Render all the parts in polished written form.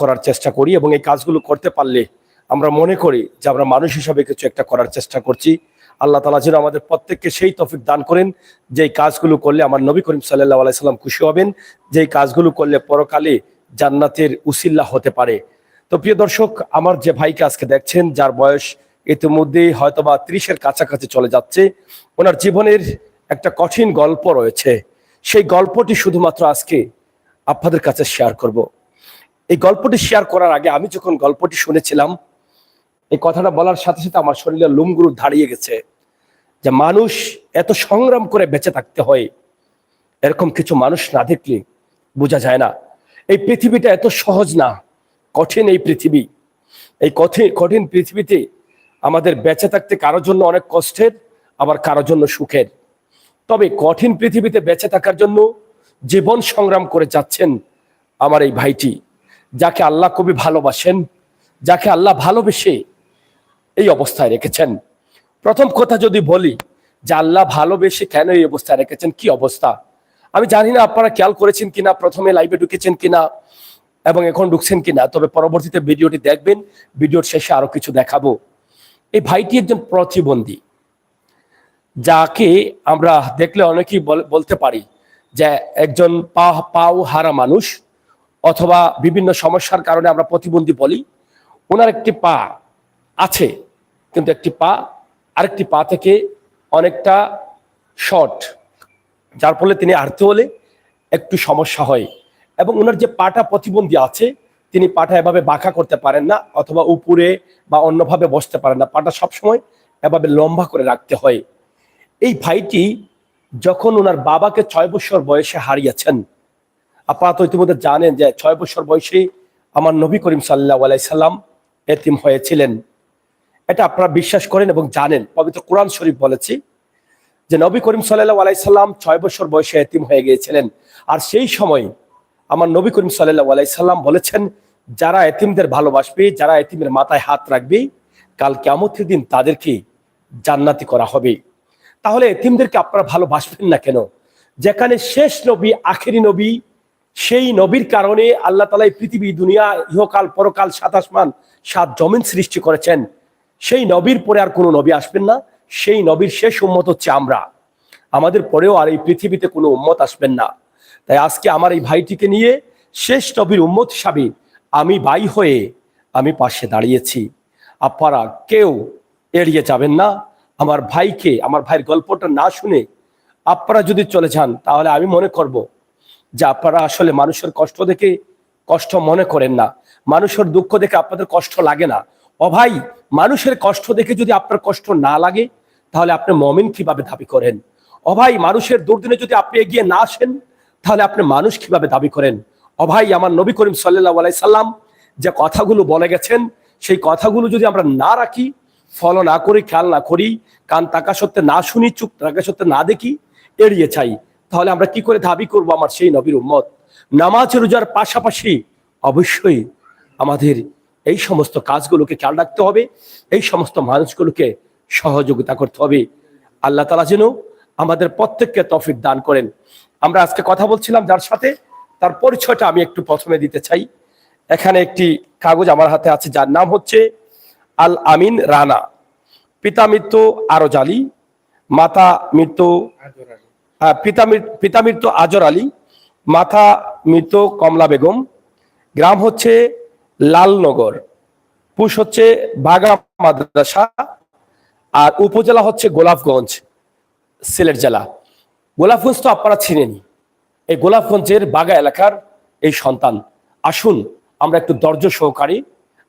করার চেষ্টা করি, এবং এই কাজগুলো করতে পারলে আমরা মনে করি যে আমরা মানুষ হিসাবে কিছু একটা করার চেষ্টা করছি। আল্লাহ তাআলা যেন আমাদের প্রত্যেককে সেই তৌফিক দান করেন যে কাজগুলো করলে আমার নবী করিম সাল্লাল্লাহু আলাইহি সাল্লাম খুশি হবেন, যে কাজগুলো করলে পরকালে জান্নাতের উসিলা হতে পারে। তো প্রিয় দর্শক, আমার যে ভাইকে আজকে দেখছেন, যার বয়স ইতিমধ্যে হয়তোবা 30-এর কাছাকাছি চলে যাচ্ছে, ওনার জীবনের একটা কঠিন গল্প রয়েছে। সেই গল্পটি শুধুমাত্র আজকে আপনাদের কাছে শেয়ার করব। এই গল্পটি শেয়ার করার আগে আমি যখন গল্পটি শুনেছিলাম, এই কথাটা বলার সাথে সাথে আমার শরীরে লোমগুলো দাঁড়িয়ে গেছে, যে মানুষ এত সংগ্রাম করে বেঁচে থাকতে হয়, এরকম কিছু মানুষ না দেখলে বোঝা যায় না। এই পৃথিবীটা এত সহজ না, কঠিন এই পৃথিবী। এই কঠিন পৃথিবীতে আমাদের বেঁচে থাকতে কারোর জন্য অনেক কষ্টের, আবার কারোর জন্য সুখের। তবে কঠিন পৃথিবীতে বেঁচে থাকার জন্য জীবন সংগ্রাম করে যাচ্ছেন আমার এই ভাইটি, যাকে আল্লাহ খুবই ভালোবাসেন, যাকে আল্লাহ ভালোবেসে এই অবস্থায় রেখেছেন। প্রথম কথা যদি বলি যে আল্লাহ ভালোবেসে কেন এই অবস্থায় রেখেছেন, কি অবস্থা, আমি জানি না আপনারা খেয়াল করেছেন কিনা, প্রথমে লাইভে ঢুকেছেন কিনা এবং এখন ঢুকছেন কিনা, তবে পরবর্তীতে ভিডিওটি দেখবেন, ভিডিওর শেষে আরো কিছু দেখাবো। এই ভাইটি একজন প্রতিবন্ধী, যাকে আমরা দেখলে অনেকেই বলতে পারি যে একজন পাও হারা মানুষ, অথবা বিভিন্ন সমস্যার কারণে আমরা প্রতিবন্ধী বলি। ওনার একটি পা আছে, কিন্তু একটি পা আরেকটি পা থেকে অনেকটা শর্ট, যার ফলে তিনি হাঁটতে হলে একটু সমস্যা হয়। এবং ওনার যে পাটা প্রতিবন্ধী আছে, তিনি পাটা এভাবে বাঁকা করতে পারেন না, অথবা উপরে বা অন্যভাবে বসতে পারেন না, পাটা সবসময় এভাবে লম্বা করে রাখতে হয়। এই ভাইটি যখন ওনার বাবাকে 6 বছর বয়সে হারিয়েছেন, আপনারা তো ইতিমধ্যে জানেন যে 6 বছর বয়সে আমার নবী করিম সাল্লাল্লাহু আলাইহি সাল্লাম এতিম হয়েছিলেন। এটা আপনারা বিশ্বাস করেন এবং জানেন, পবিত্র কোরআন শরীফ বলেছে যে নবী করিম সাল্লাল্লাহু আলাইহি সাল্লাম 6 বছর বয়সে এতিম হয়ে গিয়েছিলেন। আর সেই সময় আমার নবী করিম সাল্লাল্লাহু আলাইহি সাল্লাম বলেছেন, যারা এতিমদের ভালোবাসবে, যারা এতিমের মাথায় হাত রাখবে, কাল কিয়ামতের দিন তাদেরকে জান্নাতি করা হবে। তাহলে এতিমদেরকে আপনারা ভালোবাসবেন না কেন? যেখানে শেষ নবী, আখেরি নবী, সেই নবীর কারণে আল্লাহ তাআলা এই পৃথিবী, দুনিয়া, ইহকাল, পরকাল, 7 আসমান 7 জমিন সৃষ্টি করেছেন। সেই নবীর পরে আর কোনো নবী আসবেন না। সেই নবীর শেষ উম্মত হচ্ছে আমরা। আমাদের পরেও আর এই পৃথিবীতে কোনো উম্মত আসবেন না। তাই আজকে আমার এই ভাইটিকে নিয়ে শেষ নবীর উম্মত হিসাবে আমি ভাই হয়ে আমি পাশে দাঁড়িয়েছি। আপনারা কেউ এড়িয়ে যাবেন না। আমার ভাইকে, আমার ভাইয়ের গল্পটা না শুনে আপনারা যদি চলে যান, তাহলে আমি মনে করব যে আপনারা আসলে মানুষের কষ্ট দেখে কষ্ট মনে করেন না, মানুষের দুঃখ দেখে আপনাদের কষ্ট লাগে না। ও ভাই, মানুষের কষ্ট দেখে যদি আপনার কষ্ট না লাগে, তাহলে আপনি মুমিন কিভাবে দাবি করেন? ও ভাই, মানুষের দুর্দিনে যদি আপনি এগিয়ে না আসেন, তাহলে আপনি মানুষ কিভাবে দাবি করেন? ও ভাই, আমার নবী করিম সাল্লাল্লাহু আলাইহি সাল্লাম যে কথাগুলো বলে গেছেন, সেই কথাগুলো যদি আমরা না রাখি, ফলো না করি, খেয়াল না করি, কান তাকা সত্ত্বে না শুনি, চুপ থাকা সত্ত্বে না দেখি, এড়িয়ে চাই, তাহলে আমরা কি করে দাবি করব আমার সেই নবীর উম্মত? নামাজ রোজার পাশাপাশি অবশ্যই আমাদের এই সমস্ত কাজগুলোকে খেয়াল রাখতে হবে, এই সমস্ত মানুষগুলোকে সহযোগিতা করতে হবে। আল্লাহ তাআলা যেন আমাদের প্রত্যেককে তৌফিক দান করেন। আমরা আজকে কথা বলছিলাম যার সাথে, তার পরিচয়টা আমি একটু প্রথমে দিতে চাই। এখানে একটি কাগজ আমার হাতে আছে, যার নাম হচ্ছে আল আমিন রানা। পিতা মৃত্যু আরজ আলী, মাতা মৃত্যু পিতা মৃত্যু আজর আলী, মাতা মৃত্যু কমলা বেগম। গ্রাম হচ্ছে লালনগর, পুশ হচ্ছে বাগা মাদ্রাসা, আর উপজেলা হচ্ছে গোলাপগঞ্জ, সিলেট জেলা। গোলাপগঞ্জ তো আপনারা চিনেনি, এই গোলাপগঞ্জের বাগা এলাকার এই সন্তান। আসুন আমরা একটু ধৈর্য সহকারে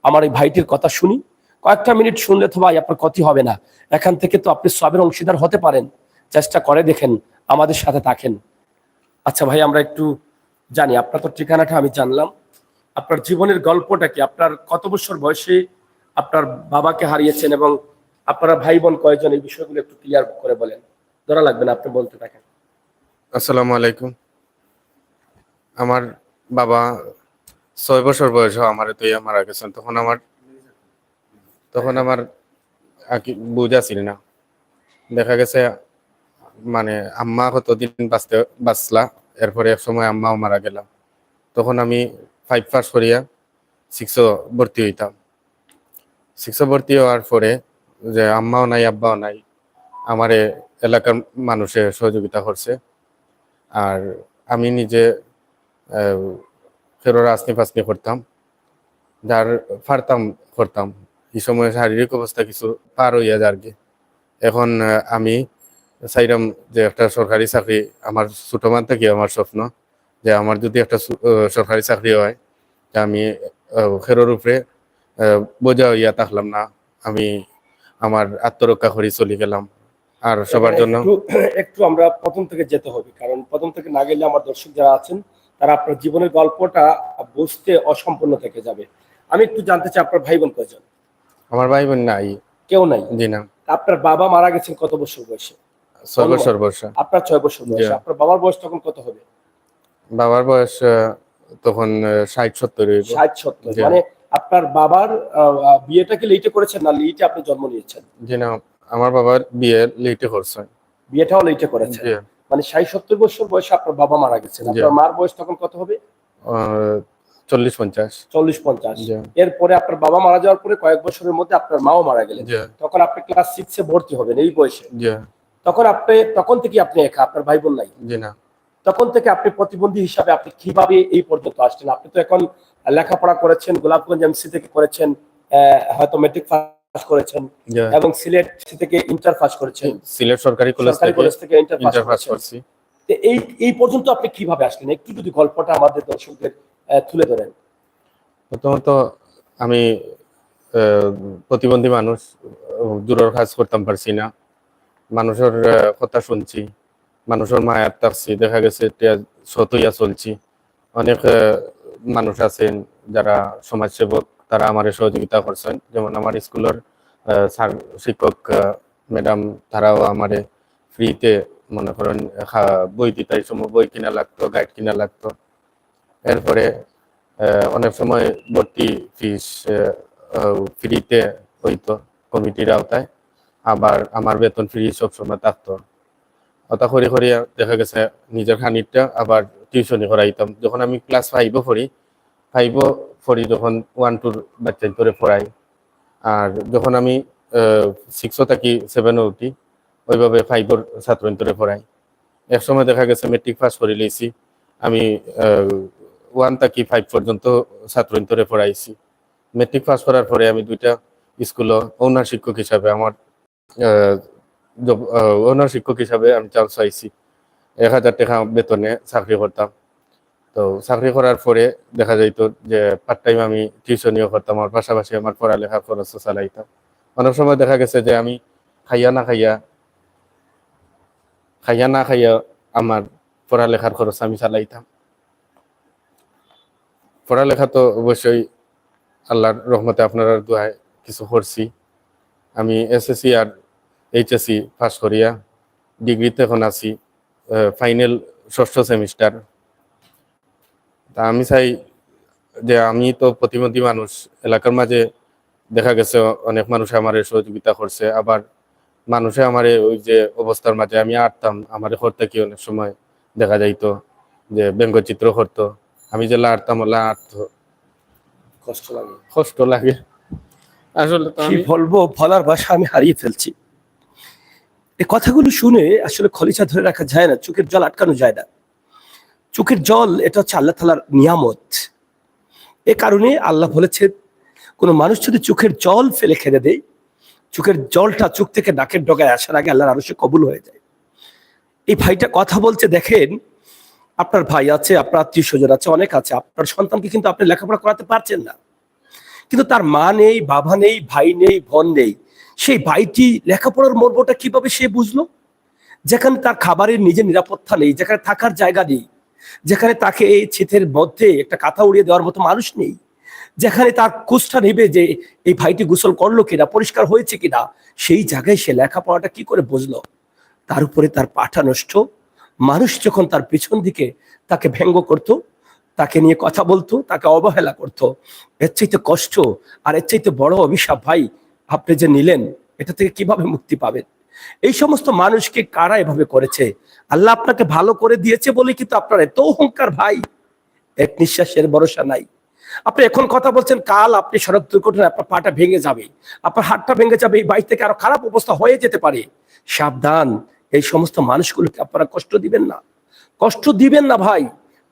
আমার এই ভাইটির কথা শুনি। কয়েকটা মিনিট শুনলে তো ভাই আপনার ক্ষতি হবে না, এখান থেকে তো আপনি সবের অংশীদার হতে পারেন। চেষ্টা করে দেখেন, আমাদের সাথে থাকেন। আচ্ছা ভাই, আমরা একটু জানি, আপনার তো ঠিকানাটা আমি জানলাম, আপনার জীবনের গল্পটা কি? আপনার কত বছর বয়সে আপনার বাবাকে হারিয়েছেন, এবং আপনারা ভাই বোন কয়জন, এই বিষয়গুলো একটু ক্লিয়ার করে বলেন। ধরা লাগবে না, আপনি বলতে থাকেন। আসসালামু আলাইকুম। আমার বাবা 6 বছর বয়স আমার তুই মারা গেছেন। তখন আমার বুঝা ছিল না। দেখা গেছে মানে আম্মা কতদিন বাঁচলা, এরপরে এক সময় আম্মাও মারা গেল। তখন আমি 5 পাস করিয়া সিক্সও ভর্তি হইতাম। সিক্সও ভর্তি হওয়ার পরে যে আম্মাও নাই আব্বাও নাই, আমারে এলাকার মানুষে সহযোগিতা করছে। আর আমি নিজে ফেরো আসনি ফাসনি করতাম, যার পারতাম করতাম। এই সময় শারীরিক অবস্থা কিছু পার হইয়া যার কি। এখন আমি চাইলাম যে একটা সরকারি চাকরি, আমার ছোট মান থেকে আমার স্বপ্ন যে আমার যদি একটা সরকারি চাকরি হয়, তা আমি খেরোর উপরে বোঝা হইয়া থাকলাম না, আমি আমার আত্মরক্ষা করে চলে গেলাম। আর সবার এখানে জন্য একটু একটু আমরা প্রথম থেকে যেতে হবে, কারণ প্রথম থেকে না গেলে আমার দর্শক যারা আছেন তারা আপনার জীবনের গল্পটা বুঝতে অসম্পূর্ণ থেকে যাবে। আমি একটু জানতে চাই আপনার ভাই বোন কয়জন? আমার ভাই বোন নাই। কেউ নাই? জি না। আপনার বাবা মারা গেছেন কত বছর বয়সে? 6 বছর বয়স। আপনার 6 বছর বয়সে। জি। আপনার বাবার বয়স তখন কত হবে? বাবার বয়স তখন 60-70 হইব। 60-70। জি। মানে আপনার বাবার বিয়েটা কি লেটে করেছেন না লেটে আপনি জন্ম নিয়েছেন? জি না, আমার বাবার বিয়ে লেটে করছে। বিয়েটাও লেটে করেছেন। জি। মানে 60-70 বছর বয়সে আপনার বাবা মারা গেছেন। জি। আপনার মার বয়স তখন কত হবে? 40-50। 40-50। জি। এরপরে আপনার বাবা মারা যাওয়ার পরে কয়েক বছরের মধ্যে আপনার মাও মারা গেলেন। জি। তখন আপনি ক্লাস 6 এ ভর্তি হবেন এই বয়সে। জি। তখন থেকে আপনি একা, আপনার ভাই বোন নাই। জি না। তখন থেকে আপনি প্রতিবন্ধী হিসাবে আপনি কিভাবে এই পর্যন্ত আসলেন? আপনি তো এখন লেখাপড়া করেছেন, গোলাপগঞ্জ এমসি থেকে করেছেন, হয়তো মেট্রিক পাস করেছেন জি। এবং সিলেট থেকে ইন্টার পাস করেছেন, সিলেট সরকারি কলেজ সরকারি কলেজ থেকে ইন্টার পাস ইন্টার পাস করেছেন। করছি। তো এই পর্যন্ত আপনি কিভাবে আসলেন? একটু যদি গল্পটা আমাদের দর্শকদের তুলে ধরেন। প্রথমত আমি আহ, প্রতিবন্ধী মানুষ, দূরের কাজ করতাম পারছি না, মানুষের কথা শুনছি, মানুষের মায়ার থাকছি, দেখা গেছে সতইয়া চলছি। অনেক মানুষ আছেন যারা সমাজসেবক, তারা আমার সহযোগিতা করছেন। যেমন আমার স্কুলের স্যার শিক্ষক ম্যাডাম, তারাও আমার ফ্রিতে মনে করেন বই দিতে, এই সময় বই কিনা লাগতো, গাইড কিনা লাগতো। এরপরে অনেক সময় ভর্তি ফিস ফ্রিতে হইতো কমিটির আওতায়, আবার আমার বেতন ফ্রি সবসময় থাকতো। ওটা করে করিয়া দেখা গেছে নিজের খানিকটা আবার টিউশনি করাইতাম। যখন আমি ক্লাস 5-এ পড়ি যখন 1-2 বাচ্চা ধরে পড়াই। আর যখন আমি 6 থাকি 7-এ উঠি, ওইভাবে 5-এর ছাত্র ধরে পড়াই। এক সময় দেখা গেছে মেট্রিক পাস করে লিয়েছি, আমি 1 থাকি 5 পর্যন্ত ছাত্র ধরে পড়াইছি। মেট্রিক পাস করার পরে আমি 2টা স্কুল ওনার শিক্ষক হিসাবে আমার ওনার শিক্ষক হিসাবে আমি চান্স পাইছি। 1000 টাকা বেতনে চাকরি করতাম। তো চাকরি করার পরে দেখা যাইতো যে পার্ট টাইম আমি টিউশনিও করতাম, আর পাশাপাশি আমার পড়ালেখা খরচ চালাইতাম। অনেক সময় দেখা গেছে যে আমি খাইয়া না খাইয়া আমার পড়ালেখার খরচ আমি চালাইতাম। পড়ালেখা তো অবশ্যই আল্লাহর রহমতে আপনার দোয়ায় কিছু করছি। আমি এসএসসি আর এইচএসসি পাস করিয়া ডিগ্রিতে এখন আছি, ফাইনাল 6ষ্ঠ সেমিস্টার। তা আমি চাই যে আমি তো প্রতিবন্ধী মানুষ, এলাকার মাঝে দেখা গেছে অনেক মানুষ আমার সহযোগিতা করছে, আবার মানুষে আমার ওই যে অবস্থার মাঝে আমি আটতাম, আমার করতে কি অনেক সময় দেখা যাইতো যে ব্যঙ্গচিত্র করতো, আমি যে লাড়তাম ওলা আটতো, কষ্ট লাগে আসলে। তো কি আমি বলবো, বলার ভাষা আমি হারিয়ে ফেলছি। এই কথাগুলো শুনে আসলে খলিচা ধরে রাখা যায় না, চোখের জল আটকানো যায় না। চোখের জল এটা হচ্ছে আল্লাহ তাআলার নিয়ামত। এ কারণে আল্লাহ বলেছেন, কোনো মানুষ যদি চোখের জল ফেলে খেতে দেয়, চোখের জলটা চোখ থেকে নাকের ডগায় আসার আগে আল্লাহর আরশে কবুল হয়ে যায়। এই ভাইটা কথা বলছে, দেখেন আপনার ভাই আছে, আপনার আত্মীয় স্বজন আছে, অনেক আছে, আপনার সন্তানকে কিন্তু আপনি লেখাপড়া করাতে পারছেন না, কিন্তু তার মা নেই, বাবা নেই, ভাই নেই, বোন নেই। সেই ভাইটি লেখাপড়ার মর্মটা কিভাবে সে বুঝলো? যেখানে তার খাবারের নিজের নিরাপত্তা নেই, যেখানে থাকার জায়গা নেই, যেখানে তাকে এই শীতের মধ্যে একটা কাঁথা উড়িয়ে দেওয়ার মতো মানুষ নেই, যেখানে তার খোঁজটা নেবে যে এই ভাইটি গোসল করলো কিনা, পরিষ্কার হয়েছে কিনা, সেই জায়গায় সে লেখাপড়াটা কি করে বুঝলো? তার উপরে তার পাঠা নষ্ট। মানুষ যখন তার পিছন দিকে তাকে ব্যঙ্গ করত, তাকে নিয়ে কথা বলতো, তাকে অবহেলা করত, এর চাইতে কষ্ট আর এর চাইতে বড় অভিশাপ ভাই আপনি যে নিলেন, এটা থেকে কিভাবে মুক্তি পাবেন? এই সমস্ত মানুষকে কারা এভাবে করেছে? আল্লাহ আপনাকে ভালো করে দিয়েছে বলে কিন্তু আপনার এত অহংকার ভাই, এক নিঃশ্বাসের ভরসা নাই। আপনি এখন কথা বলছেন, কাল আপনি সড়ক দুর্ঘটনায় আপনার পাটা ভেঙে যাবে, আপনার হাতটা ভেঙে যাবে, এই বাইক থেকে আরো খারাপ অবস্থা হয়ে যেতে পারে। সাবধান, এই সমস্ত মানুষগুলোকে আপনারা কষ্ট দিবেন না, কষ্ট দিবেন না ভাই।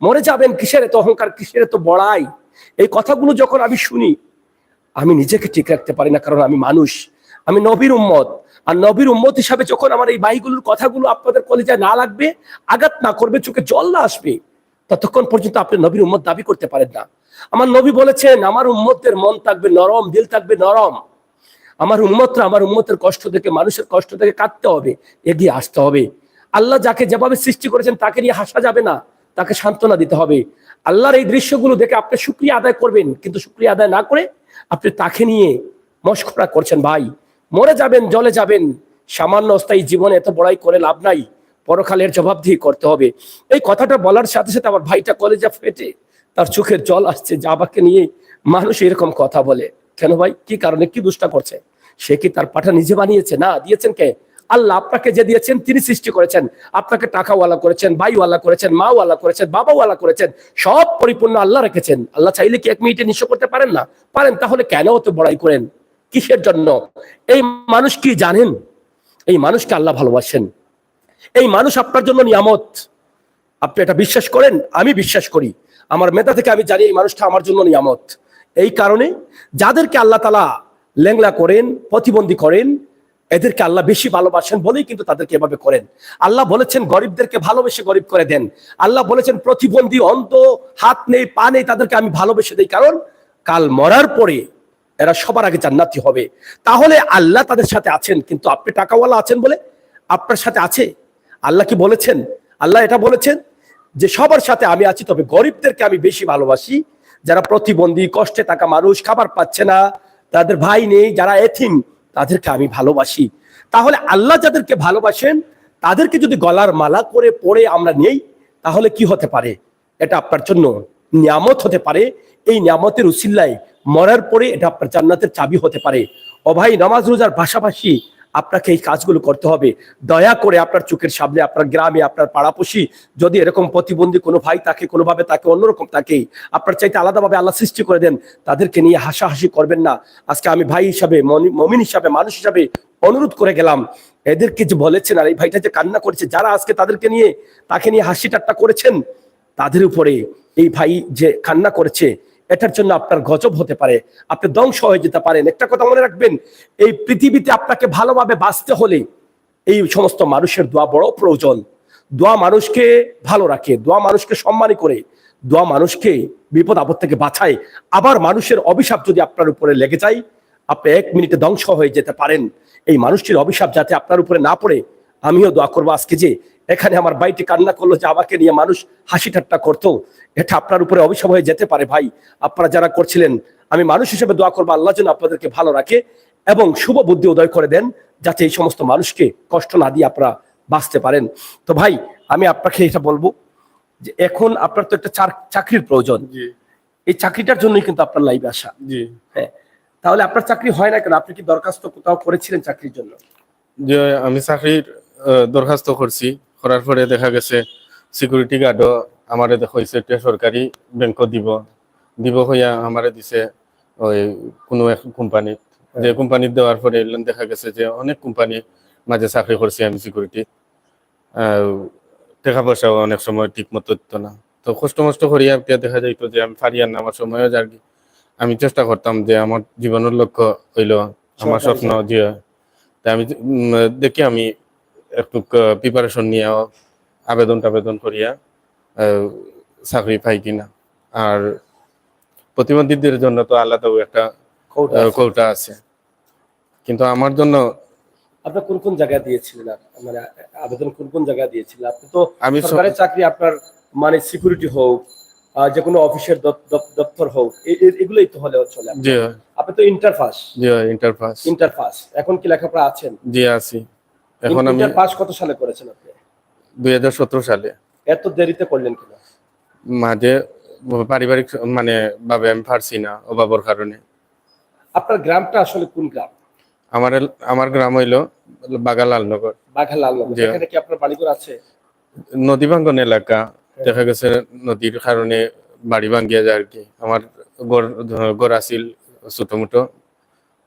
মরে যাবেন, কিসের এত অহংকার, কিসের এত বড়াই? এই কথাগুলো যখন আমি শুনি, আমি নিজেকে ঠিক রাখতে পারি না, কারণ আমি মানুষ, আমি নবীর উম্মত। আর নবীর উম্মত হিসাবে যখন আমার এই ভাইগুলোর কথাগুলো আপনাদের কলিজায় না লাগবে, আঘাত না করবে, চোখে জল না আসবে, ততক্ষণ পর্যন্ত আপনি নবীর উম্মত দাবি করতে পারেন না। আমার নবী বলেছেন, আমার উম্মতের মন থাকবে নরম, দিল থাকবে নরম। আমার উম্মতরা আমার উম্মতের কষ্ট থেকে, মানুষের কষ্ট থেকে কাটতে হবে, এগিয়ে আসতে হবে। আল্লাহ যাকে যেভাবে সৃষ্টি করেছেন তাকে নিয়ে হাসা যাবে না, তাকে সান্ত্বনা দিতে হবে। আল্লাহর এই দৃশ্যগুলো দেখে আপনি শুকরিয়া আদায় করবেন, কিন্তু শুকরিয়া আদায় না করে আপনি তাকে নিয়ে মশকরা করছেন। ভাই, মরে যাবেন, জলে যাবেন, সামান্য অস্থায়ী জীবনে এত বড়াই করে লাভ নাই, পরকালের জবাবদিহি করতে হবে। এই কথাটা বলার সাথে সাথে আমার ভাইটা কলেজা ফেটে তার চোখের জল আসছে, যে আমাকে নিয়ে মানুষ এরকম কথা বলে কেন? ভাই, কি কারণে, কি দুষ্টা করছে? সে কি তার পাঠা নিজে বানিয়েছে? না, দিয়েছেন কে? আল্লাহ। আপনাকে যে দিয়েছেন তিনি সৃষ্টি করেছেন, আপনাকে টাকাওয়ালা করেছেন, বাইওয়ালা করেছেন, মাওয়ালা করেছেন, বাবাওয়ালা করেছেন, সব পরিপূর্ণ আল্লাহ রেখেছেন। আল্লাহ চাইলে কি 1 মিনিটে নিঃস্ব করতে পারেন না? পারেন। তাহলে কেন অত বড়াই করেন? কিসের জন্য? এই মানুষ কি জানেন? এই মানুষকে আল্লাহ ভালোবাসেন, এই মানুষ আপনার জন্য নিয়ামত। আপনি এটা বিশ্বাস করেন? আমি বিশ্বাস করি, আমার মেধা থেকে আমি জানি এই মানুষটা আমার জন্য নিয়ামত। এই কারণে যাদেরকে আল্লাহ তাআলা ল্যাংলা করেন, প্রতিবন্ধী করেন, এদেরকে আল্লাহ বেশি ভালোবাসেন বলেই কিন্তু তাদেরকে এভাবে করেন। আল্লাহ বলেছেন গরিবদেরকে ভালোবেসে গরিব করে দেন। আল্লাহ বলেছেন প্রতিবন্ধী, অন্ধ, হাত নেই, পা নেই, তাদেরকে আমি ভালোবেসে দেই, কারণ কাল মরার পরে এরা সবার আগে জান্নাতি হবে। তাহলে আল্লাহ তাদের সাথে আছেন, কিন্তু আপনি টাকাওয়ালা আছেন বলে আপনার সাথে আছে? আল্লাহ কি বলেছেন? আল্লাহ এটা বলেছেন যে সবার সাথে আমি আছি, তবে গরিবদেরকে আমি বেশি ভালোবাসি। যারা প্রতিবন্ধী, কষ্টে থাকা মানুষ, খাবার পাচ্ছে না, তাদের ভাই নেই, যারা এতিম, তাদেরকে আমি ভালোবাসি। তাহলে আল্লাহ যাদেরকে ভালোবাসেন তাদেরকে যদি গলার মালা করে পড়ে আমরা নেই, তাহলে কি হতে পারে? এটা আপনার জন্য নিয়ামত হতে পারে। এই নিয়ামতের উসিলায় মরার পরে এটা আপনার জান্নাতের চাবি হতে পারে। ও ভাই, নামাজ রোজার পাশাপাশি আপনাকে এই কাজগুলো করতে হবে। দয়া করে আপনার চোখের সামনে, আপনার গ্রামে, আপনার পাড়াপড়শি যদি এরকম প্রতিবন্ধী কোনো ভাই থাকে, কোনোভাবে তাকে অন্যরকম থাকে, আপনার চাইতে আলাদাভাবে আল্লাহ সৃষ্টি করে দেন, তাদেরকে নিয়ে হাসাহাসি করবেন না। আজকে আমি ভাই হিসাবে, মমিন হিসাবে, মানুষ হিসাবে অনুরোধ করে গেলাম, এদেরকে যে বলেছেন, আর এই ভাইটা যে কান্না করেছে, যারা আজকে তাদেরকে নিয়ে, তাকে নিয়ে হাসি ঠাট্টা করেছেন, তাদের উপরে এই ভাই যে কান্না করেছে, এটার জন্য আপনার গজব হতে পারে, আপনি ধ্বংস হয়ে যেতে পারেন। একটা কথা মনে রাখবেন, এই পৃথিবীতে আপনাকে ভালোভাবে বাঁচতে হলে এই সমস্ত মানুষের দোয়া বড় প্রয়োজন। দোয়া মানুষকে ভালো রাখে, দোয়া মানুষকে সম্মানী করে, দোয়া মানুষকে বিপদ আপদ থেকে বাঁচায়। আবার মানুষের অভিশাপ যদি আপনার উপরে লেগে যায়, আপনি 1 মিনিটে ধ্বংস হয়ে যেতে পারেন। এই মানুষটির অভিশাপ যাতে আপনার উপরে না পড়ে, আমিও দোয়া করবো। আজকে যে এখানে আমার ভাইটি কান্না করলো যে আমাকে নিয়ে মানুষ হাসি ঠাট্টা করতো, এটা আপনার উপরে অভিশাপ হয়ে যেতে পারে। ভাই, আপনারা যারা করছিলেন, আমি মানুষ হিসেবে দোয়া করবো আল্লাহ যেন আপনাদেরকে ভালো রাখে এবং শুভ বুদ্ধি উদয় করে দেন, যাতে এই সমস্ত মানুষকে কষ্ট না দিয়ে আপনারা বাঁচতে পারেন। তো ভাই, আমি আপনাকে এটা বলবো যে এখন আপনার তো একটা চাকরির প্রয়োজন। এই চাকরিটার জন্যই কিন্তু আপনার লাইভে আসা। হ্যাঁ, তাহলে আপনার চাকরি হয় না কেন? আপনি কি দরখাস্ত কোথাও করেছিলেন চাকরির জন্য? যে আমি চাকরির দরখাস্ত করছি, করার পরে দেখা গেছে সিকিউরিটি গার্ডও আমারে হয়েছে সরকারি ব্যাংক দিব হইয়া আমারে দিছে ওই কোনো এক কোম্পানিত। যে কোম্পানিত দেওয়ার পরে দেখা গেছে যে অনেক কোম্পানি মাঝে চাকরি করছি আমি সিকিউরিটি, টাকা পয়সাও অনেক সময় ঠিক মতো দিত না। তো কষ্ট মষ্ট করিয়া দেখা যাইতো যে আমি ফারিয়ার না, আমার সময়ও যার কি আমি চেষ্টা করতাম যে আমার জীবনের লক্ষ্য হইল আমার স্বপ্ন যে, তাই আমি দেখি আমি একটু প্রিপারেশন নিয়ে আবেদন করিয়া চাকরি পাই কিনা। আর প্রতিবন্ধীদের জন্য তো আলাদাও একটা কোটা আছে, কিন্তু আমার জন্য। আপনি কোন কোন জায়গায় দিয়েছিলেন, মানে আবেদন কোন কোন জায়গায় দিয়েছিলেন? আপনি তো সরকারি চাকরি, আপনার মানে সিকিউরিটি হোক, যে কোনো অফিসের দপ্তর হোক, এগুলোই তো হলে চলে। আপনি তো ইন্টার পাস। এখন কি লেখাপড়া আছেন? জি আছি। এখন আমি ইন্টার পাস কত সালে করেছেন আপনি? 2017 সালে। এত দেরিতে করলেন কেন? মাঝে পারিবারিক মানে ভাবে আমি পারছি না, অভাবের কারণে। আপনার গ্রামটা আসলে কোন গ্রাম? আমার গ্রাম হইলো বাঘালালনগর। এখানে কি আপনার বাড়িঘর আছে? নদী ভাঙ্গন এলাকা, দেখা গেছে নদীর কারণে বাড়ি ভাঙ্গিয়া যায় আর কি। আমার গড় আছিল ছোট মোটো,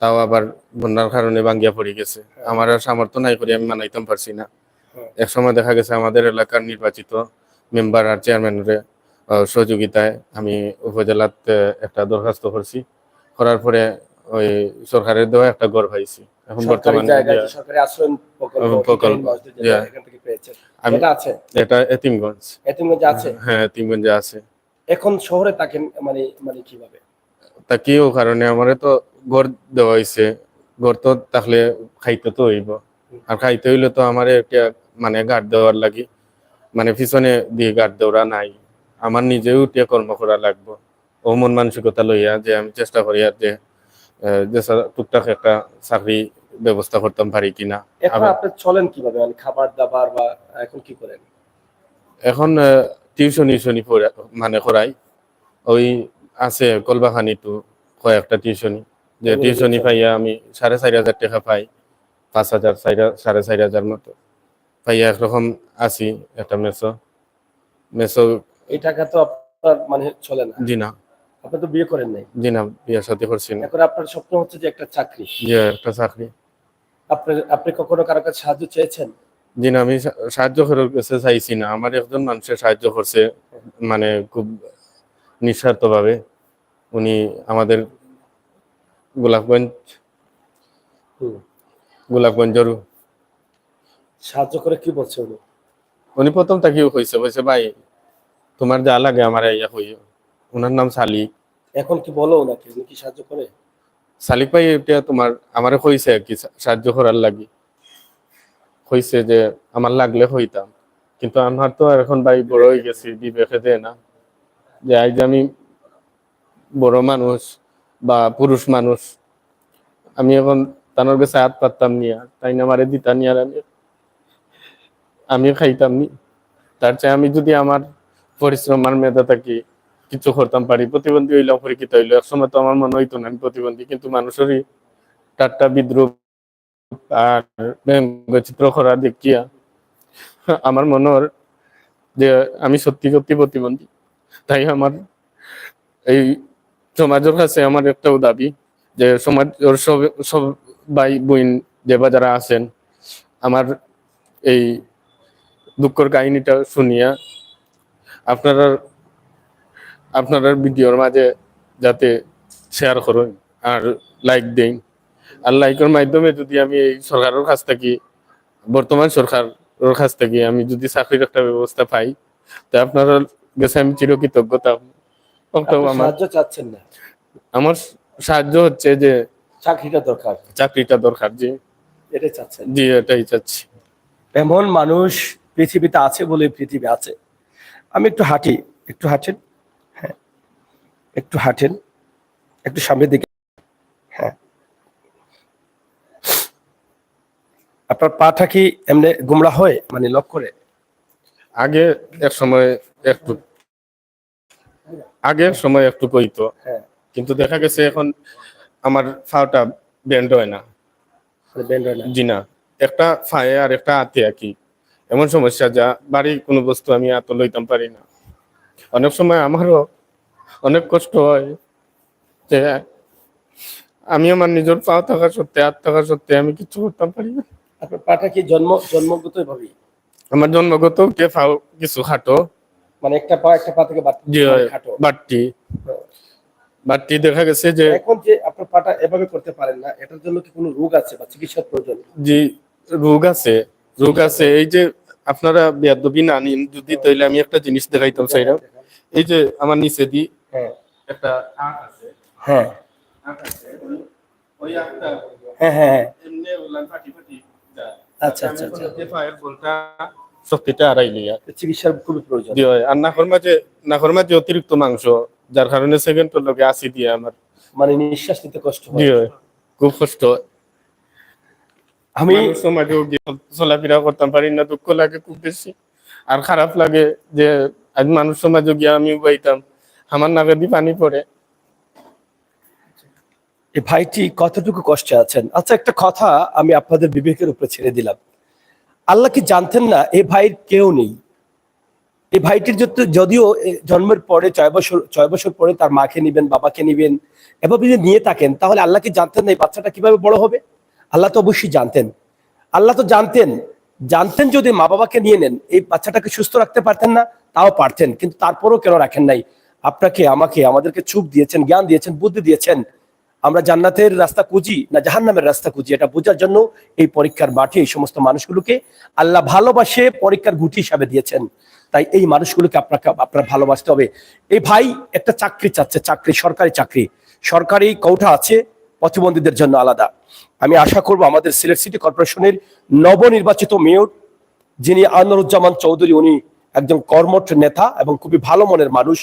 তাও আবার বন্যার কারণে ভাঙ্গিয়া পড়ে গেছে। আমার আর সামর্থ্য নাই করে আমি মানাইতাম পারছি না। এক সময় দেখা গেছে আমাদের এলাকার নির্বাচিত মেম্বার আর চেয়ারম্যানের সহযোগিতায় আমি উপজেলাত একটা দরখাস্ত করছি, করার পরে ওই সরকারের দেওয়া একটা ঘর পাইছি। এখন সরকারি বর্তমানে জায়গায় যে সরকারি আশ্রয় প্রকল্প প্রকল্প, বিদ্যাহীন মানুষদের জন্য yeah. এখান থেকে পেয়েছেন, আমি এটা আছে? এটা এতিমগঞ্জ। এতিমগঞ্জে আছে? হ্যাঁ, এতিমগঞ্জে আছে। এখন শহরে থাকেন মানে মানে কিভাবে? তা কিও কারণে আমারে তো ঘর দেওয়া হয়েছে, ঘর তো থাকলে খাইতে তো হইব, আর খাইতে হইলে তো আমার একটা মানে গার্ড দেওয়ার লাগি, মানে পিছনে দিয়ে গার্ড দেওয়া নাই, আমার নিজেও উঠিয়া কর্ম করা লাগবো। ও মন মানসিকতা লইয়া যে আমি চেষ্টা করি আর যে টুকটাক একটা চাকরি ব্যবস্থা করতাম পারি কিনা। এখন আপনি চলেন কিভাবে, মানে খাবার দাবার বা এখন কি করেন? এখন টিউশনি মানে করাই, ওই আছে কলবাখানি টু কয়েকটা টিউশনি, যে টিউশনি পাইয়া আমি 4,500 টাকা পাই, 5,000 4,500 মতো পাইয়া একরকম আছি। একটা মেসো এই টাকা তো আপনার মানে চলে না। জি না, আপনি তো বিয়ে করেন নাই। জি না, বিয়ের সাথে করছি না। এখন আপনার স্বপ্ন হচ্ছে যে একটা চাকরি। যে একটা চাকরি। আপনি কখনো কারো কাছে সাহায্য চেয়েছেন? জি না, আমি সাহায্য করার কাছে চাইছি না। আমার একজন মানুষের সাহায্য করছে, মানে খুব নিঃস্বার্থ ভাবে। উনি আমাদের গোলাপগঞ্জ হুম। গোলাপগঞ্জের। সাহায্য করে কি বলছে উনি? উনি প্রথম তাকেও কইছে ভাই তোমার যা লাগে আমার ইয়া কইও। ওনার নাম সালিক। এখন কি বলো ওনাকে, উনি কি সাহায্য করে? সালিক ভাই এটা তোমার আমারে কইছে আর কি সাহায্য করার লাগি, কইছে যে আমার লাগলে হইতাম, কিন্তু আমার তো এখন ভাই বড় হয়ে গেছি, বিবেকে দেয় না যে আজ আমি বড় মানুষ বা পুরুষ মানুষ, আমি এখন তানোর কাছে হাত পাততাম নিয়া, তাই না আমারে দিতা নিয়ে আর আমি খাইতাম নি। তার চেয়ে আমি যদি আমার পরিশ্রম আর মেধা থাকি কিছু করতাম পারি, প্রতিবন্ধী হইলাম পরীক্ষিত হইলো, একসময় তো আমার মনে হইতো না আমি প্রতিবন্ধী, কিন্তু মানুষেরই ঠাট্টা বিদ্রুপ আর ব্যঙ্গচিত্র করা দেখিয়া আমার মনে হয় যে আমি সত্যি সত্যি প্রতিবন্ধী। তাই আমার এই সমাজের কাছে আমার একটাও দাবি যে সমাজের সব ভাই বোন যে বা যারা আছেন, আমার এই দুঃখের কাহিনীটা শুনিয়া আপনারা ভিডিওর মাঝে যাতে শেয়ার করুন আর লাইক দেন। আর লাইকের মাধ্যমে যদি আমি এই সরকারের কাছ থেকে, বর্তমান সরকারের কাছ থেকে আমি যদি চাকরির একটা ব্যবস্থা পাই, তা আপনারা কাছে আমি চিরকৃতজ্ঞতা। আপনি সাহায্য চাচ্ছেন না? আমার সাহায্য হচ্ছে যে চাকরিটা দরকার, জি এটাই চাচ্ছেন? জি, এটাই চাচ্ছি। এমন মানুষ পৃথিবীতে আছে বলে পৃথিবী আছে। আমি একটু হাঁটি, একটু হাঁটেন, হ্যাঁ একটু হাঁটেন, একটু সামনের দিকে, হ্যাঁ। আপনার পাটা কি এমনি গুমরা হয়, মানে লক করে? আগে এক সময় একটু কইতো, হ্যাঁ, কিন্তু দেখা গেছে এখন আমার পাটা বেন্ড হয় না। বেন্ড হয় না? জি না, একটা ফায়ে আর একটা হাতে আর কি এমন সমস্যা, যা বাড়ি কোনো বস্তু আমি এত লইতাম পারি না। অনেক সময় আমারও অনেক কষ্ট হয় যে আমি আমার নিজের পা থাকা সত্ত্বে, হাত থাকা সত্ত্বে আমি কিছু করতাম পারি না। আপনার পাটা কি জন্মগত ভাবে? আমার জন্মগত কে পাও কিছু খাটো, মানে একটা পা থেকে খাটো বাটটি বাটটি দেখা গেছে যে এখন যে আপনার পাটা এভাবে করতে পারেন না, এটার জন্য কি কোনো রোগ আছে বা চিকিৎসার প্রয়োজন? জি, রোগ আছে। এই যে আপনারা বেয়াদবি না নিন যদি, তাইলে আমি একটা জিনিস দেখাইতাম চাইলাম। এই যে আমার নিচে দি হ্যাঁ একটা আঁক আছে, হ্যাঁ আঁক আছে, ওই আঁকটা হ্যাঁ হ্যাঁ এমনি ওলান ফাটি যায়। আচ্ছা আচ্ছা আচ্ছা, যে ফায়ার বলটা শক্তিটা হারাই লিয়া, চিকিৎসার খুবই প্রয়োজন। জি হয়। আর নাকের মাঝে অতিরিক্ত মাংস, যার কারণে সেকেন্ডের লগে আসি দিয়ে আমার মানে নিঃশ্বাস নিতে কষ্ট জি হয়। হয়, খুব কষ্ট হয়। আমি সমাজেও চলাফেরা করতাম পারি না, দুঃখ লাগে খুব বেশি। আর খারাপ লাগে যে আজ মানুষ সমাজে গিয়া আমি উবাইতাম, আমার নাকে দিয়ে পানি পড়ে। এই ভাইটি কতটুকু কষ্টে আছেন। আচ্ছা, একটা কথা আমি আপনাদের বিবেকের উপরে ছেড়ে দিলাম। আল্লাহ কি জানতেন না এই ভাইয়ের কেউ নেই? এই ভাইটির যদিও জন্মের পরে 6 বছর পরে তার মাকে নিবেন, বাবাকে নিবেন, এভাবে যদি নিয়ে থাকেন, তাহলে আল্লাহ কি জানতেন না এই বাচ্চাটা কিভাবে বড় হবে? আল্লাহ তো অবশ্যই জানতেন। আল্লাহ তো জানতেন যদি মা বাবাকে নিয়ে নেন এই বাচ্চাটাকে সুস্থ রাখতে পারতেন না? তাও পারতেন, কিন্তু তারপরও কেন রাখেন নাই? আপনাকে, আমাকে, আমাদেরকে চুপ দিয়েছেন, জ্ঞান দিয়েছেন, বুদ্ধি দিয়েছেন। আমরা জান্নাতের রাস্তা খুঁজি না জাহান্নামের রাস্তা খুঁজি, এটা বোঝার জন্য এই পরীক্ষার মাঠে এই সমস্ত মানুষগুলোকে আল্লাহ ভালোবাসে পরীক্ষার গুটি হিসাবে দিয়েছেন। তাই এই মানুষগুলোকে আপনার ভালোবাসতে হবে। এই ভাই একটা চাকরি চাচ্ছে, সরকারি চাকরি, সরকারি কোঠা আছে, প্রতিবন্ধীদের জন্য আলাদা। আমি আশা করব আমাদের সিলেট সিটি কর্পোরেশনের নবনির্বাচিত মেয়র যিনি আনোয়ারুজ্জামান চৌধুরী, উনি একজন কর্মঠ নেতা এবং খুবই ভালো মনের মানুষ।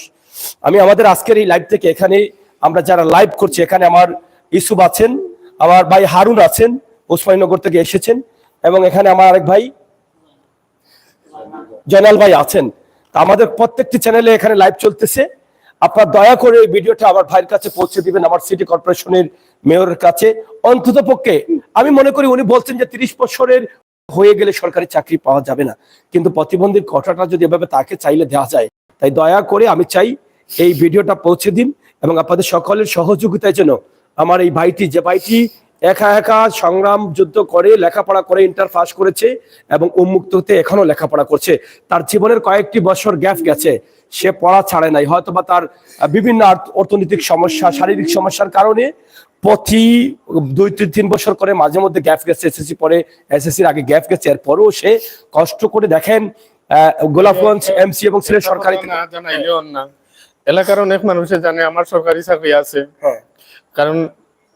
আমি আমাদের আজকের এই লাইভ থেকে, এখানে আমরা যারা লাইভ করছি, এখানে আমার ইসুফ আছেন, আমার ভাই হারুন আছেন, ওসমানীনগর থেকে এসেছেন, এবং এখানে আমার আরেক ভাই জয়নাল ভাই আছেন। তা আমাদের প্রত্যেকটি চ্যানেলে এখানে লাইভ চলতেছে। আপনার দয়া করে এই ভিডিওটা আমার ভাইয়ের কাছে পৌঁছে দিবেন, আমার সিটি কর্পোরেশনের মেয়রের কাছে। অন্তত পক্ষে আমি মনে করি উনি বলছেন যে 30 বছরের হয়ে গেলে সরকারি চাকরি পাওয়া যাবে না, কিন্তু প্রতিবন্ধীর কোটাটা যদি এভাবে তাকে চাইলে দেওয়া যায়, তাই দয়া করে আমি চাই এই ভিডিওটা পৌঁছে দিন, এবং আপনাদের সকলের সহযোগিতায় যেন আমার এই ভাইটি, যে ভাইটি একা একা সংগ্রাম যুদ্ধ করে লেখাপড়া করে ইন্টার পাস করেছে এবং উন্মুক্ত হতে এখনো লেখাপড়া করছে, তার জীবনের কয়েকটি বছর গ্যাপ গেছে, সে পড়া ছাড়ে নাই, হয়তোবা তার বিভিন্ন অর্থনৈতিক সমস্যা, শারীরিক সমস্যার কারণে প্রতি 2-3 বছর করে মাঝে মধ্যে গ্যাপ গেছে, এসএসসি পরে, এসএসসির আগে গ্যাপ গেছে, এরপরও সে কষ্ট করে দেখেন গোলাপগঞ্জ এমসি এবং সিলেট সরকারি না জানাইলেও না, এলাকার অনেক মানুষে জানে আমার সরকারি চাকরি আছে। কারণ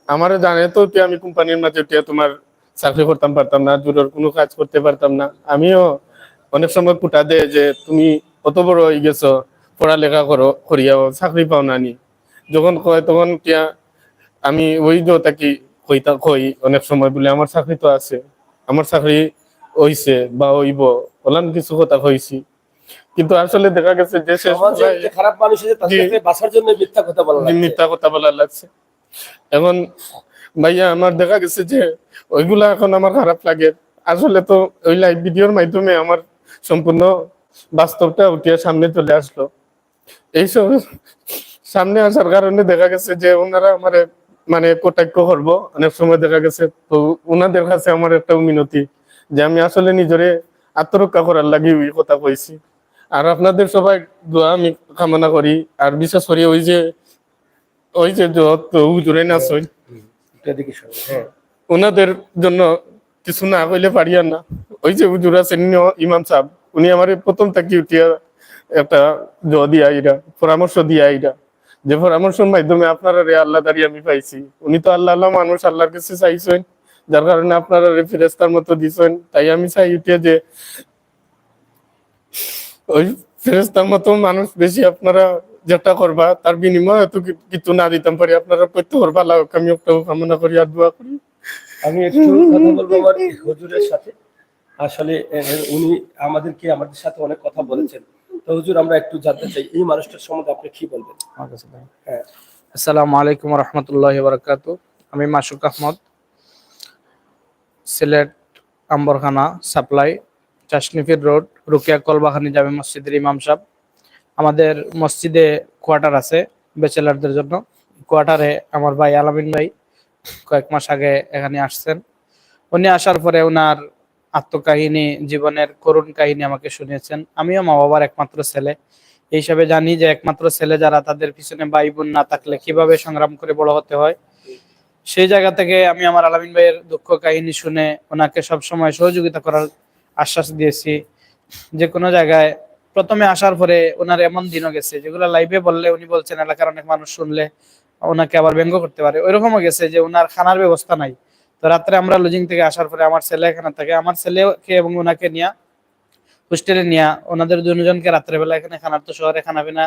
আমারও জানে তো আমি কোম্পানির মাঝে তোমার চাকরি করতাম পারতাম না, দূরের কোনো কাজ করতে পারতাম না। আমিও অনেক সময় কুটা দে যে তুমি অত বড় হয়ে গেছো, পড়ালেখা করিয়াও চাকরি পাও না নি। যখন কয় তখন আমি ওই যে তাকে কই অনেক সময় বলে আমার চাকরি তো আছে, আমার চাকরি হইছে বা হইব, বললাম কিছু কথা কইছি। কিন্তু আসলে দেখা গেছে যে খারাপ মানুষ বাঁচার জন্য মিথ্যা কথা বলা লাগছে। এখন ভাইয়া আমার দেখা গেছে যে ওইগুলা এখন আমার খারাপ লাগে। আসলে তো ওই লাইভ ভিডিওর মাধ্যমে আমার সম্পূর্ণ বাস্তবটা উঠিয়ে সামনে চলে আসলো। এইসব সামনে আসার কারণে দেখা গেছে যে ওনারা আমার মানে কটাক্ষ করবো অনেক সময় দেখা গেছে। তো ওনাদের কাছে আমার একটা মিনতি যে আমি আসলে নিজরে আত্মরক্ষা করার লাগি ওই কথা কইছি। আর আপনাদের সবাই দোয়া আমি কামনা করি। আর বিশেষ করে ওই যে হুজুরে নাচ হয়, ওনাদের জন্য কিছু না কইলে পারি না। ওই যে হুজুর আছেন ইমাম সাহেব, উনি আমার প্রথম থাকি উঠিয়া একটা পরামর্শ দিয়া যে পরামর্শের মাধ্যমে আপনারা আল্লাহ দাঁড়িয়ে আমি পাইছি। উনি তো আল্লাহ মানুষ, আল্লাহর কাছে চাইছেন, যার কারণে আপনারা ফেরেস্তার মতো দিছেন। তাই আমি চাই উঠিয়া যে ওই ফেরেস্তার মতো মানুষ বেশি আপনারা যেটা করবা তার বিনিময়ে এত কিছু না দিতাম পারি, আপনারা প্রত্যেক ভালো আমি একটা কামনা করি আর দোয়া করি। আমি একটু কথা বলবো আমার হুজুরের সাথে। আসলে উনি আমাদের সাথে অনেক কথা বলেছেন। তো হুজুর, আমরা একটু জানতে চাই এই মানুষটার সম্বন্ধে আপনি কি বলবেন? হ্যাঁ, আসসালামু আলাইকুম ওয়া রাহমাতুল্লাহি ওয়া বারাকাতুহু। আমি মাসুক আহমদ, সিলেট আম্বরখানা সাপ্লাই চাশনিফির রোড রুকিয়া কলবাখানি জামে মসজিদের ইমাম সাহেব। আমাদের মসজিদে কোয়ার্টার আছে ব্যাচেলারদের জন্য। কোয়ার্টারে আমার ভাই আলামিন ভাই কয়েক মাস আগে এখানে আসছেন। উনি আসার পরে ওনার আত্মকাহিনী, জীবনের করুণ কাহিনী আমাকে শুনিয়েছেন। আমিও মা বাবার একমাত্র ছেলে, এই হিসাবে জানি যে একমাত্র ছেলে যারা, তাদের পিছনে ভাই বোন না থাকলে কিভাবে সংগ্রাম করে বড় হতে হয়। সেই জায়গা থেকে আমি আমার আলামিন ভাইয়ের দুঃখ কাহিনী শুনে ওনাকে সবসময় সহযোগিতা করার আশ্বাস দিয়েছি। যে কোনো জায়গায় প্রথমে আসার পরে ওনার এমন দিনও গেছে যেগুলো লাইভে বললে উনি বলছেন এলাকার অনেক মানুষ শুনলে ওনাকে আবার ব্যঙ্গ করতে পারে। ওইরকমও গেছে যে ওনার খানার ব্যবস্থা নাই। তো রাত্রে আমরা লজিং থেকে আসার পরে আমার ছেলে এখানে থাকে, আমার ছেলেকে এবং ওনাকে নিয়ে হোস্টেলে নিয়ে ওনাদের দুজনকে রাত্রেবেলা এখানে খানার তো শহরে খানা পিনা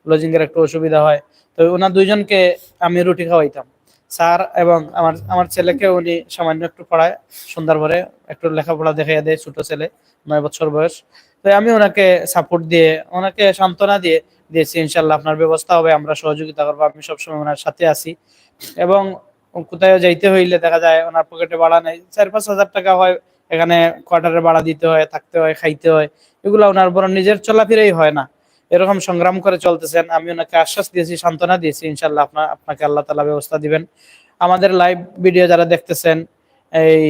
লজিং এর একটু অসুবিধা হয়, তো ওনার দুইজনকে আমি রুটি খাওয়াইতাম স্যার, এবং আমার ছেলেকে উনি সামান্য একটু পড়ায়, সন্ধ্যার পরে একটু লেখাপড়া দেখাইয়া দেয়, ছোট ছেলে 9 বছর বয়স। তো আমি ওনাকে সাপোর্ট দিয়ে, ওনাকে সান্ত্বনা দিয়েছি ইনশাল্লাহ আপনার ব্যবস্থা হবে, আমরা সহযোগিতা করবো, আমি সবসময় ওনার সাথে আছি। এবং কোথাও যাইতে হইলে দেখা যায় ওনার পকেটে ভাড়া নেই, 4-5 হাজার টাকা হয়, এখানে কোয়ার্টারে ভাড়া দিতে হয়, থাকতে হয়, খাইতে হয়, এগুলা ওনার বড় নিজের চলাফেরাই হয় না, এরকম সংগ্রাম করে চলতেছেন। আমি ওনাকে আশ্বাস দিয়েছি, সান্ত্বনা দিয়েছি, ইনশাল্লাহ আপনাকে আল্লাহ তাআলা ব্যবস্থা দিবেন। আমাদের লাইভ ভিডিও যারা দেখতেছেন এই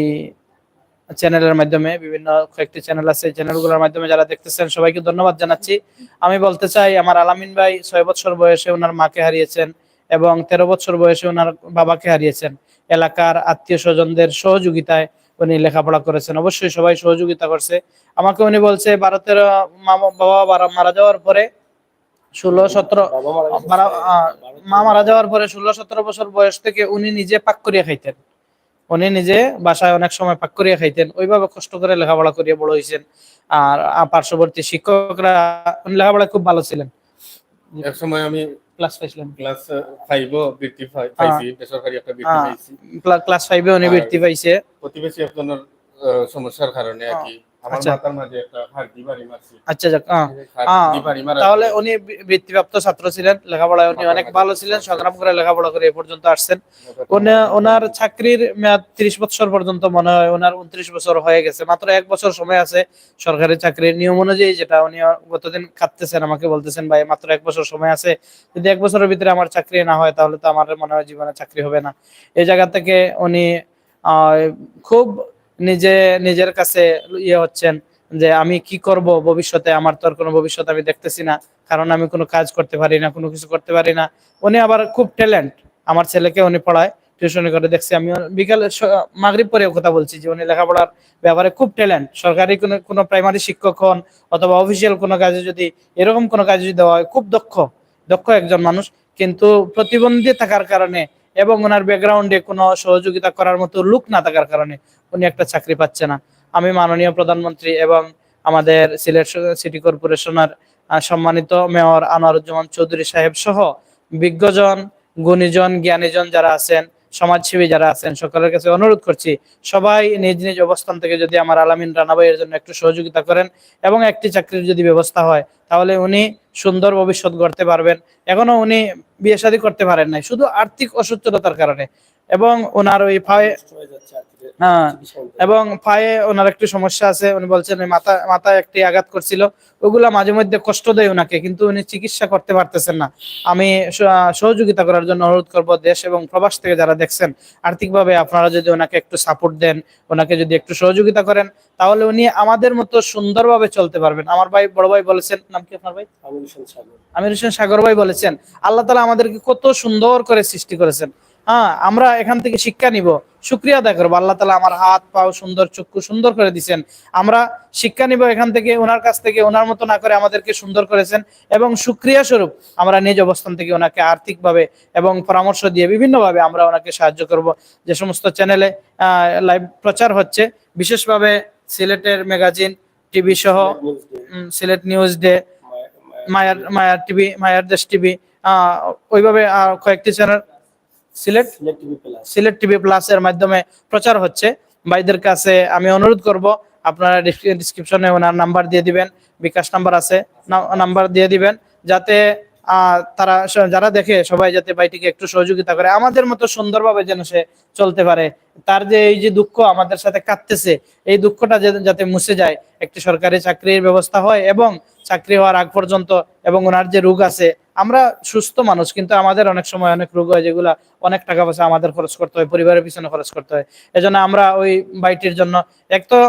চ্যানেলের মাধ্যমে, বিভিন্ন কয়েকটি চ্যানেল আছে, চ্যানেলগুলোর মাধ্যমে যারা দেখতেছেন সবাইকে ধন্যবাদ জানাচ্ছি। আমি বলতে চাই, আমার আলামিন ভাই 6 বছর বয়সে ওনার মাকে হারিয়েছেন এবং 13 বছর বয়সে ওনার বাবাকে হারিয়েছেন। এলাকার আত্মীয় স্বজনদের সহযোগিতায় উনি লেখাপড়া করেছেন, অবশ্যই সবাই সহযোগিতা করছে। আমাকে উনি বলছে 12-13 বাবা মারা যাওয়ার পরে 16-17 মা মারা যাওয়ার পরে 16-17 বছর বয়স থেকে উনি নিজে পাক করিয়া খাইতেন। উনি নিজে বাসায় অনেক সময় পাক করিয়া খাইতেন, ওইভাবে কষ্ট করে লেখাপড়া করিয়া বড় হয়েছেন। আর পার্শ্ববর্তী শিক্ষকরা, উনি লেখাপড়ায় খুব ভালো ছিলেন। এক সময় আমি ক্লাস পাইছিলেন, ক্লাস 5 বৃত্তি পাইছি, বেসরকারি একটা বৃত্তি পাইছি। ক্লাস 5 এ উনি বৃত্তি পাইছে। প্রতিবেশী একজনের সমস্যার কারণে আর কি আমার আচ্ছা। মাথার মাঝে একটা হাড়ি বাড়ি মারছে। আচ্ছা যাক, হাড়ি বাড়ি মারা তাহলে উনি বৃত্তিপ্রাপ্ত ছাত্র ছিলেন, লেখাপড়ায় উনি অনেক ভালো ছিলেন, সংগ্রাম করে লেখাপড়া করে এ পর্যন্ত আসছেন। ওনার চাকরির মেয়াদ 30 বছর পর্যন্ত মনে হয়, ওনার 29 বছর হয়ে গেছে, মাত্র 1 বছর সময় আছে সরকারি চাকরির নিয়ম অনুযায়ী, যেটা উনি গতদিন কাঁদতেছেন, আমাকে বলতেছেন ভাই মাত্র 1 বছর সময় আছে, যদি 1 বছরের ভিতরে আমার চাকরি না হয় তাহলে তো আমার মনে হয় জীবনে চাকরি হবে না। এই জায়গা থেকে উনি খুব নিজের কাছে ইয়ে হচ্ছেন যে আমি কি করব ভবিষ্যতে, আমার তো আর কোনো ভবিষ্যৎ আমি দেখতেছি না, কারণ আমি কোনো কাজ করতে পারি না, কোনো কিছু করতে পারি না। উনি আবার খুব ট্যালেন্ট, আমার ছেলেকে উনি পড়ায়, টিউশনি করে দেখছি আমি, বিকালে মাগরিব পরে কথা বলছি যে উনি লেখাপড়ার ব্যাপারে খুব ট্যালেন্ট। সরকারি কোনো প্রাইমারি শিক্ষক হন অথবা অফিসিয়াল কোনো কাজে যদি, এরকম কোনো কাজে যদি দেওয়া হয়, খুব দক্ষ একজন মানুষ। কিন্তু প্রতিবন্ধী থাকার কারণে এবং ওনার ব্যাকগ্রাউন্ডে কোনো সহযোগিতা করার মতো লোক না থাকার কারণে উনি একটা চাকরি পাচ্ছে না। আমি মাননীয় প্রধানমন্ত্রী এবং আমাদের সিলেট সিটি কর্পোরেশনের সম্মানিত মেয়র আনোয়ারুজ্জামান চৌধুরী সাহেব সহ বিজ্ঞজন, গুণীজন, জ্ঞানীজন যারা আছেন, সমাজসেবী যারা আছেন, সকলের কাছে অনুরোধ করছি সবাই নিজ নিজ অবস্থান থেকে যদি আমার আলামিন রানা ভাইয়ের জন্য একটু সহযোগিতা করেন এবং একটি চাকরির যদি ব্যবস্থা হয়, তাহলে উনি সুন্দর ভবিষ্যৎ গড়তে পারবেন। এখনো উনি বিয়ে শাদী করতে পারেন নাই শুধু আর্থিক অসচ্ছলতার কারণে, এবং ওনার ওই এবং পায়ে ওনার একটু সমস্যা আছে। উনি বলছেন মাথায় একটি আঘাত করছিল, ওগুলা মাঝে মধ্যে কষ্ট দেয় ওনাকে, কিন্তু উনি চিকিৎসা করতে পারতেছেন না। আমি সহযোগিতা করার জন্য অনুরোধ করব দেশ এবং প্রবাস থেকে যারা দেখছেন, আর্থিকভাবে আপনারা যদি ওনাকে একটু সাপোর্ট দেন, ওনাকে যদি একটু সহযোগিতা করেন, তাহলে উনি আমাদের মতো সুন্দরভাবে চলতে পারবেন। আমার ভাই, বড় ভাই বলেছেন, নাম কি আপনার ভাই? আমির হোসেন সাগর ভাই বলেছেন, আল্লাহ তাআলা আমাদেরকে কত সুন্দর করে সৃষ্টি করেছেন। আমরা এখান থেকে শিক্ষা নিব, শুকরিয়া আদায় করবো। আল্লাহ তাআলা আমার হাত পাও সুন্দর, চক্ষু সুন্দর করে দিয়েছেন, আমরা শিক্ষা নিব এখান থেকে, ওনার কাছ থেকে। ওনার মতো না করে আমাদেরকে সুন্দর করেছেন, এবং শুকরিয়া স্বরূপ আমরা নিজ অবস্থান থেকে ওনাকে আর্থিকভাবে এবং পরামর্শ দিয়ে বিভিন্নভাবে আমরা ওনাকে সাহায্য করব। যে সমস্ত চ্যানেলে লাইভ প্রচার হচ্ছে, বিশেষভাবে সিলেটের ম্যাগাজিন, টিভি সহ সিলেট নিউজ ডে, মায়ার টিভি, মায়ার দেশ টিভি, ওইভাবে কয়েকটি চ্যানেল, সিলেট টিভি প্লাস এর মাধ্যমে প্রচার হচ্ছে। ভাইদের কাছে আমি অনুরোধ করব, আপনারা ডিসক্রিপশনে ওনার নাম্বার দিয়ে দিবেন, বিকাশ নাম্বার আছে, নাম্বার দিয়ে দিবেন, যাতে তারা যারা দেখে সবাই যাতে ভাইটিকে একটু সহযোগিতা করে, আমাদের মতো সুন্দরভাবে যেন সে চলতে পারে। তার যে এই যে দুঃখ আমাদের সাথে কাটতেছে, এই দুঃখটা যাতে মুছে যায়, একটি সরকারি চাকরির ব্যবস্থা হয় এবং চাকরি হওয়ার আগ পর্যন্ত, এবং ওনার যে রোগ আছে, আমরা সুস্থ মানুষ কিন্তু আমাদের অনেক সময় অনেক রোগ হয়, যেগুলা অনেক টাকা পয়সা আমাদের খরচ করতে হয়, পরিবারের পিছনে খরচ করতে হয়। এজন্য আমরা ওই ভাইটির জন্য, এক তো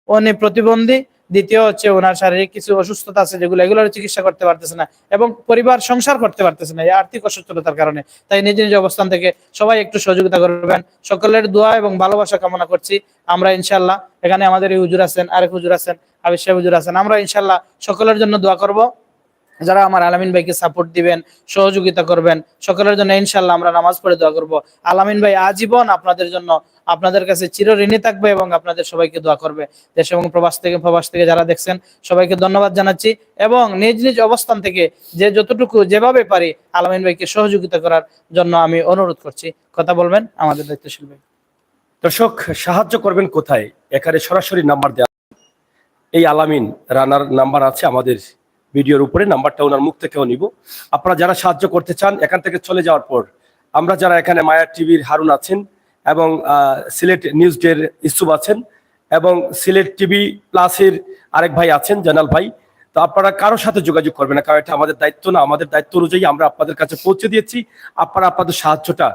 উনি প্রতিবন্ধী, দ্বিতীয় হচ্ছে ওনার শারীরিক কিছু অসুস্থতা আছে এগুলোর চিকিৎসা করতে পারতেছে না, এবং পরিবার সংসার করতে পারতেছে না এই আর্থিক অসচ্ছলতার কারণে। তাই নিজ নিজ অবস্থান থেকে সবাই একটু সহযোগিতা করবেন। সকলের দোয়া এবং ভালোবাসা কামনা করছি। আমরা ইনশাল্লাহ, এখানে আমাদের এই হুজুর আছেন, আরেক হুজুর আছেন, আবির সাহেব হুজুর আছেন, আমরা ইনশাল্লাহ সকলের জন্য দোয়া করব। যারা আমার আলামিন ভাইকে সাপোর্ট দিবেন, সহযোগিতা করবেন, সকলের জন্য ইনশাল্লাহ আমরা নামাজ পড়ে দোয়া করব। আলামিন ভাই আজীবন আপনাদের জন্য, আপনাদের কাছে চিরঋণী থাকবে এবং আপনাদের সবাইকে দোয়া করবে। দেশ এবং প্রবাস থেকে যারা দেখছেন সবাইকে ধন্যবাদ জানাচ্ছি, এবং নিজ নিজ অবস্থান থেকে যে যতটুকু যেভাবে পারি আলামিন ভাইকে সহযোগিতা করার জন্য আমি অনুরোধ করছি। কথা বলবেন আমাদের দায়িত্বশীল ভাই। দর্শক, সাহায্য করবেন কোথায়? এখানে সরাসরি নাম্বার দেওয়া, এই আলামিন রানার নাম্বার আছে আমাদের ভিডিওর উপরে, নাম্বারটা ওনার মুখ থেকেও নিব। আপনারা যারা সাহায্য করতে চান, এখান থেকে চলে যাওয়ার পর আমরা যারা এখানে মায়ার টিভির হারুন আছেন এবং সিলেট নিউজ ডের ইসুব আছেন, এবং সিলেট টিভি প্লাসের আরেক ভাই আছেন জানাল ভাই। তো আপনারা কারোর সাথে যোগাযোগ করবেন না, কারণ এটা আমাদের দায়িত্ব না। আমাদের দায়িত্ব অনুযায়ী আমরা আপনাদের কাছে পৌঁছে দিয়েছি, আপনারা আপনাদের সাহায্যটা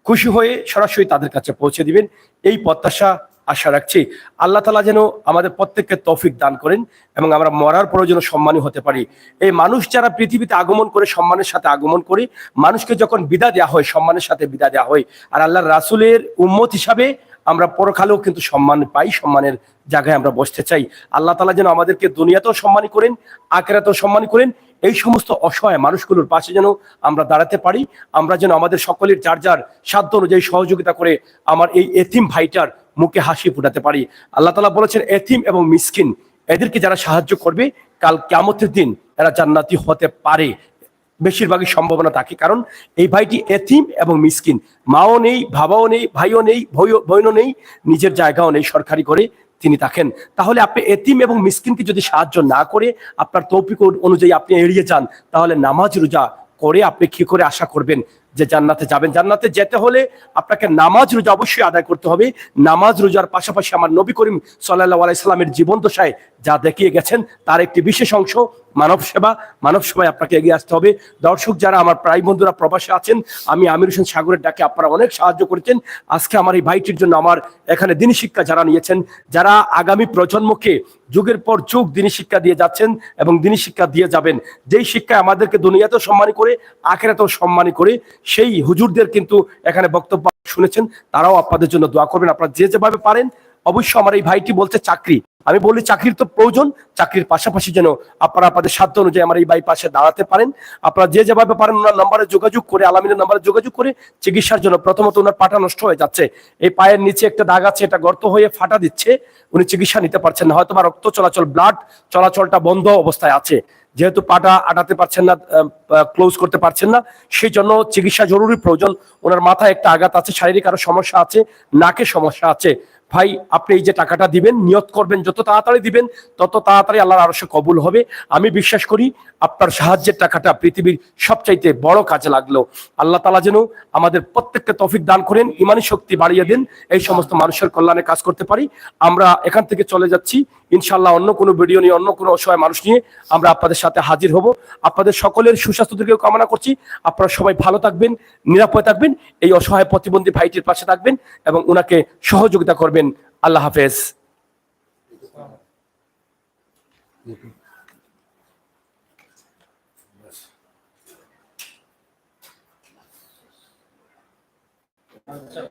খুশি হয়ে সরাসরি তাদের কাছে পৌঁছে দিবেন, এই প্রত্যাশা আশা রাখছি। আল্লাহ তাআলা যেন আমাদের প্রত্যেককে তৌফিক দান করেন এবং আমরা মরার পরেও যেন সম্মানী হতে পারি। এই মানুষ যারা পৃথিবীতে আগমন করে সম্মানের সাথে আগমন করে, মানুষকে যখন বিদায় দেওয়া হয় সম্মানের সাথে বিদায় দেওয়া হয়। আর আল্লাহর রাসূলের উম্মত হিসাবে আমরা পরকালেও কিন্তু সম্মান পাই, সম্মানের জায়গায় আমরা বসতে চাই। আল্লাহ তাআলা যেন আমাদেরকে দুনিয়াতেও সম্মানী করেন, আখিরাতেও সম্মানী করেন। এই সমস্ত অসহায় মানুষগুলোর পাশে যেন আমরা দাঁড়াতে পারি। আমরা যেন আমাদের সকলের যার যার সাধ্য অনুযায়ী সহযোগিতা করে আমার এই এতিম ভাইটার মুখে হাসি ফুটাতে পারি। আল্লাহ তাআলা বলেছেন, এতিম এবং মিসকিন এদেরকে যারা সাহায্য করবে কাল কিয়ামতের দিন এরা জান্নাতি হতে পারে, বেশিরভাগই সম্ভাবনা থাকে। কারণ এই ভাইটি এতিম এবং মিসকিন, মাও নেই, বাবাও নেই, ভাইও নেই, বোনও নেই, নিজের জায়গাও নেই, সরকারি করে তিনি থাকেন। তাহলে আপনি এতিম এবং মিসকিনকে যদি সাহায্য না করে আপনার তৌফিক অনুযায়ী আপনি এড়িয়ে যান, তাহলে নামাজ রোজা করে আপনি কি করে আশা করবেন যে জান্নাতে যাবেন? জান্নাতে যেতে হলে আপনাকে নামাজ রোজা অবশ্যই আদায় করতে হবে। নামাজ রোজার পাশাপাশি আমার নবী করিম সাল্লাল্লাহু আলাইহি সাল্লামের জীবন দশায় যা দেখিয়ে গেছেন তার একটি বিশেষ অংশ মানব সেবা। মানব সেবায় আপনাকে এগিয়ে আসতে হবে। দর্শক যারা আমার প্রায় বন্ধুরা প্রবাসে আছেন, আমি আমির হোসেন সাগরের ডাকে আপনারা অনেক সাহায্য করেছেন। আজকে আমার এই ভাইটির জন্য আমার এখানে দিনী শিক্ষা যারা নিয়েছেন, যারা আগামী প্রজন্মকে যুগের পর যুগ দিনী শিক্ষা দিয়ে যাচ্ছেন এবং দিনী শিক্ষা দিয়ে যাবেন, যেই শিক্ষা আমাদেরকে দুনিয়াতেও সম্মানী করে আখিরাতেও সম্মানী করে, সেই হুজুরদের কিন্তু এখানে বক্তব্য শুনেছেন। তারাও আপনাদের জন্য দোয়া করবেন। আপনারা যে যেভাবে পারেন, অবশ্য আমার এই ভাইটি বলছে চাকরি, আমি বলি চাকরির তো প্রয়োজন, চাকরির পাশাপাশি যেন আপনারা আপনাদের সাধ্য অনুযায়ী আমার এই ভাই পাশে দাঁড়াতে পারেন। আপনারা যে যেভাবে পারেন ওনার নাম্বারে যোগাযোগ করে, আলামিনের নাম্বারে যোগাযোগ করে চিকিৎসার জন্য। প্রথমত ওনার পাটা নষ্ট হয়ে যাচ্ছে, এই পায়ের নিচে একটা দাগ আছে, এটা গর্ত হয়ে ফাটা দিচ্ছে, উনি চিকিৎসা নিতে পারছেন না, হয়তো বা রক্ত চলাচল, ব্লাড চলাচলটা বন্ধ অবস্থায় আছে। যেহেতু পাটা আটাতে পারছেন না, ক্লোজ করতে পারছেন না, সেই জন্য চিকিৎসা জরুরি প্রয়োজন। ওনার মাথায় একটা আঘাত আছে, শারীরিক আরো সমস্যা আছে, নাকে সমস্যা আছে। ভাই আপনি এই যে টাকাটা দিবেন, নিয়ত করবেন যত তাড়াতাড়ি দিবেন তত তাড়াতাড়ি আল্লাহর আরশে কবুল হবে। আমি বিশ্বাস করি আপনার সাহায্যের টাকাটা পৃথিবীর সবচাইতে বড় কাজে লাগলো। আল্লাহ তাআলা যেন আমাদের প্রত্যেককে তৌফিক দান করেন, ইমানি শক্তি বাড়িয়ে দেন, এই সমস্ত মানুষের কল্যাণে কাজ করতে পারি। আমরা এখান থেকে চলে যাচ্ছি ইনশাআল্লাহ, অন্য কোনো ভিডিও নিয়ে, অন্য কোনো অসহায় মানুষ নিয়ে আমরা আপনাদের সাথে হাজির হব। আপনাদের সকলের সুস্বাস্থ্য দিকেও কামনা করছি। আপনারা সবাই ভালো থাকবেন, নিরাপদ থাকবেন, এই অসহায় প্রতিবন্ধী ভাইটির পাশে থাকবেন এবং ওনাকে সহযোগিতা করবেন। আল্লাহ হাফেজ। আচ্ছা।